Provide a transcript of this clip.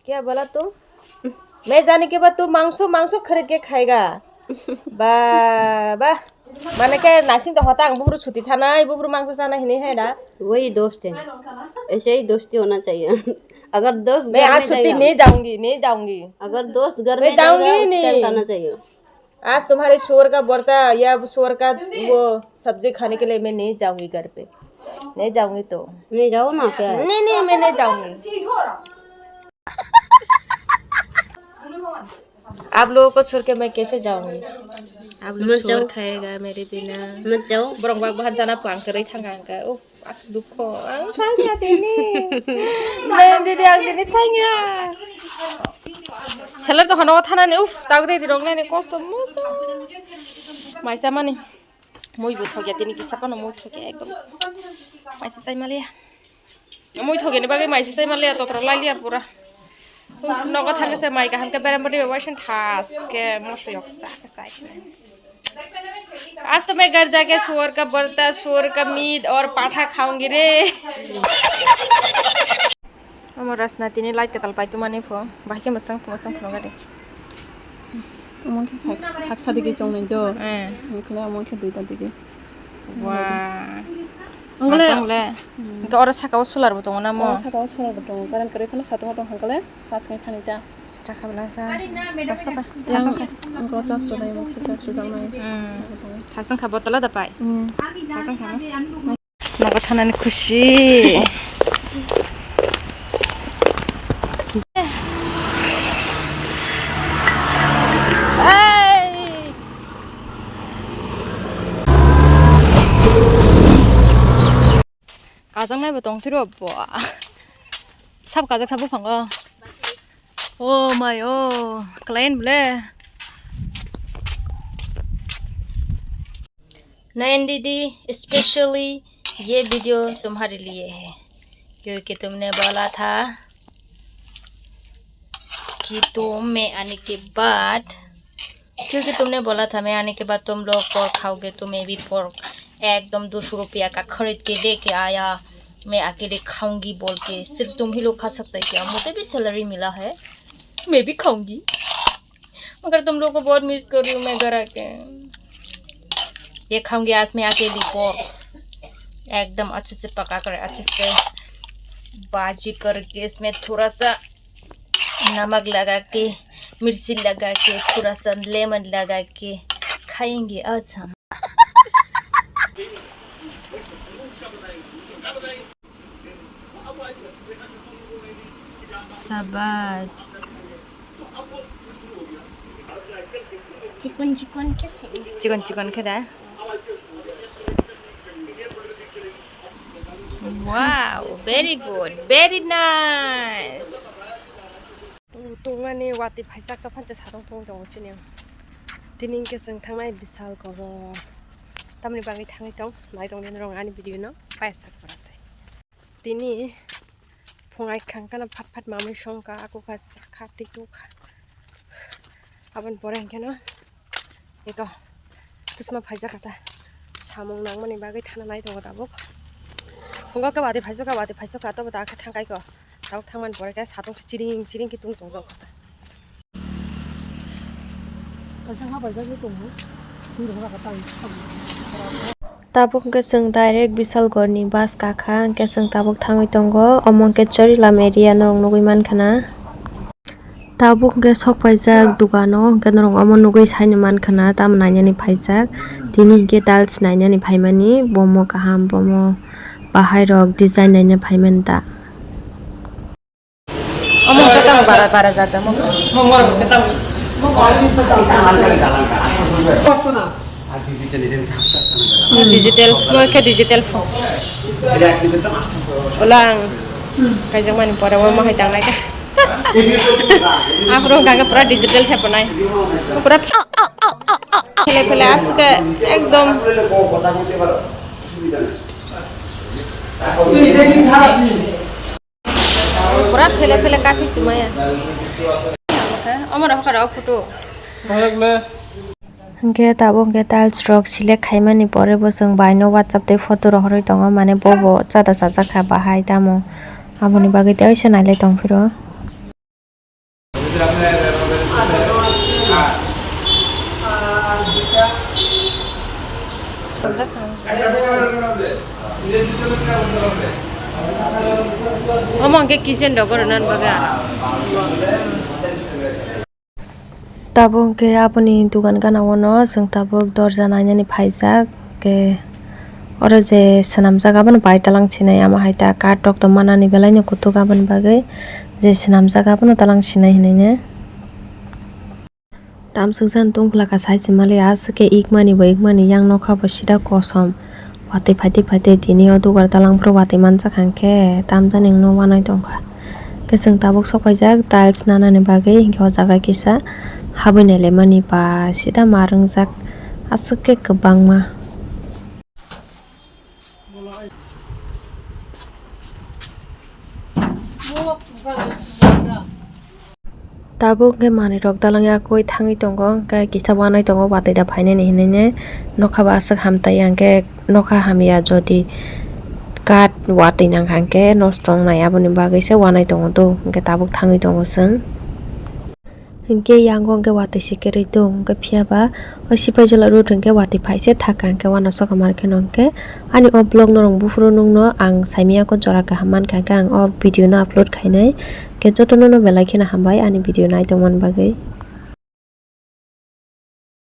क्या बोला तू? मैं जाने के बाद तू मांसो खरीद के खाएगा। वाह माने क्या नासिंग तो होता बुबरू छुट्टी था ना बुबरू मांसो जाना ही नहीं है ना। वही दोस्त है, ऐसे ही दोस्ती होना चाहिए। अगर दोस्त मैं आज छुट्टी नहीं जाऊंगी। अगर दोस्त घर मैं में जाऊंगी नहीं खाना चाहिए। आज तुम्हारे शोर का बर्ता या शोर का वो सब्जी खाने के लिए मैं नहीं जाऊंगी घर पे। नहीं जाऊंगी तो नहीं जाओ ना क्या है? नहीं मैं नहीं जाऊंगी। आप लोगों को छोड़ के मैं कैसे जाऊंगी? आप लोग शोर खाएगा मेरे बिना। मत जाओ। बरंग बाhan जाना puang keri thangangka. Oh pas duko. Ang tanya dini. मैं दीदी आग दीदी tanya. Seller तो हनवा थाना ने उफ ताग दे दिरोंग ने कष्ट मु माइसा माने मुई बुथ गया तिनी किसा पानो मुई थके एकदम माइसा चाइ मालिया मुई थके ने बागे माइसा चाइ मालिया तोत्र लाइलिया पूरा नगद थांगे से माइका हमके बेरामबडी वाशन थास के मसु यक्सा के साइड आज तो मैं घर जाके सुअर का बर्ता सुअर का मीट और पाठा खाऊंगी रे। अमर रसना तिनी लाइट कतल पाइ तुमाने फो बाके मसंग फनो गादे अमोंखे खाकसा दिगे चंगनै दो ओंखले अमोंखे दुइता दिगे वाह ओंखले के और साकाव सोलार बो दङ ना मो साकाव सोलार बो दङ कारण करे खनो सातो दं हंखले सासङै थानिता जाखाबला जा जासका ओंखो जासो नै मो खिटा सुदांनाय थासं खा बोतला दा पाइ थासं खा नगद थानानै खुसी 가장 라이브 동티로 뭐 삽 가작 사부 방가 오 마요 क्लाइन ब्ले नयन दीदी स्पेशली ये वीडियो तुम्हारे लिए है क्योंकि तुमने बोला था कि मैं आने के बाद तुम लोग पोर्क खाओगे तो मैं भी पोर्क एकदम 200 रुपया का खरीद के दे के आया मैं अकेले खाऊंगी बोल के सिर्फ तुम ही लोग खा सकते हैं क्या? मुझे भी सैलरी मिला है मैं भी खाऊंगी मगर तुम लोग को बहुत मिस कर रही हूँ मैं घर आके ये खाऊंगी आज मैं अकेली पोर्क एकदम अच्छे से पका कर अच्छे से बाजी करके इसमें थोड़ा सा नमक लगा के मिर्ची लगा के थोड़ा सा लेमन लगा के खाएंगे आज हम। शाबाश चिकन कैसे चिकन खेदा wow very good very nice तोंगाने वाति फाइसा का फांसे सादों तों दङ सिने दिनै के जों थांनाय बिशाल गर तामनि बागै थाङै दं नाय दं दिन रं आनि भिडियो न पाइसा कराते दिनै फुङाय खांकाना फाट मामै संका आको का खाती तो खा अपन परें के न एका त्यसमा फाइजा खाता सामं नांगमनि बागै थाना नाय दङ दाबो फुङा का बादे फाइसा का तो दा थांगाय को दाउ थांमान परे का सादों चिरिं के तुं दङ खाता tabuk ke seng direct bisal gorni bus kakha ke seng tabuk thangoi tongo omong ke chori lam area norong nugui mankana tabuk ke sok paijak dugano ke norong omong nugui saini mankana tam nainani phaijak tini ke tiles nainani phaimani bomo kaham bomo bahai rok design naina phaiman ta omong ke tam bara jata mo digital mo ke digital phone ulang kajang mani pora wo mo haitang nai afro ganga pura digital है बनाए पूरा पहले आज के एकदम पूरा फैले काफी समय अमर हकर फोटो के ताबो के टाइल्स रक सिलेक्ट खाइमानि परे बसों बाइनो WhatsApp ते फोटो रहरै दङ माने बबो चादा साजा खा बाहाय दामो आबोनि बागै ते ओइसे नायलाय दं फिरो। Omong ke kitchen do koronan baga. Tabung ke apni dugan gana wono sing tabuk dorja nainani phaijak ke oro je senamjak aboni bai talang sinai ama haita katok to manani belai no kutuk aboni bagai je senamjak abono talang sinai hinai tam sungsan tungfla ka sai simali aske ikmani yang nokha bo sida kosom wati phate dini o dugar talang pro wati manjak hangke tam janing no wanai tongkha ke sing tabuk sopaijak tiles nanani bagai hingke o jaga kisa habine lemani ba sida marangjak aske kwbangma tabuk ke mani rok dalangya koi thangi tongo ke kisa wanai tongo batai da phaine ni hinene nokha ba asuk hamtai angke nokha hamia jodi kat wati nang hangke nostong nai aboni bagai se wanai tongo do ke tabuk thangi tongo sing hingke yango ke wati sikeri to hingke phiaba o sipai jala rut hingke wati phaise thaka hingke wana soka marke nongke ani o blog norong bufuro nungno ang saimia ko jora ka haman ka ang o video na upload khainai ke jotono no belai khina hambai ani video nai tongman bagai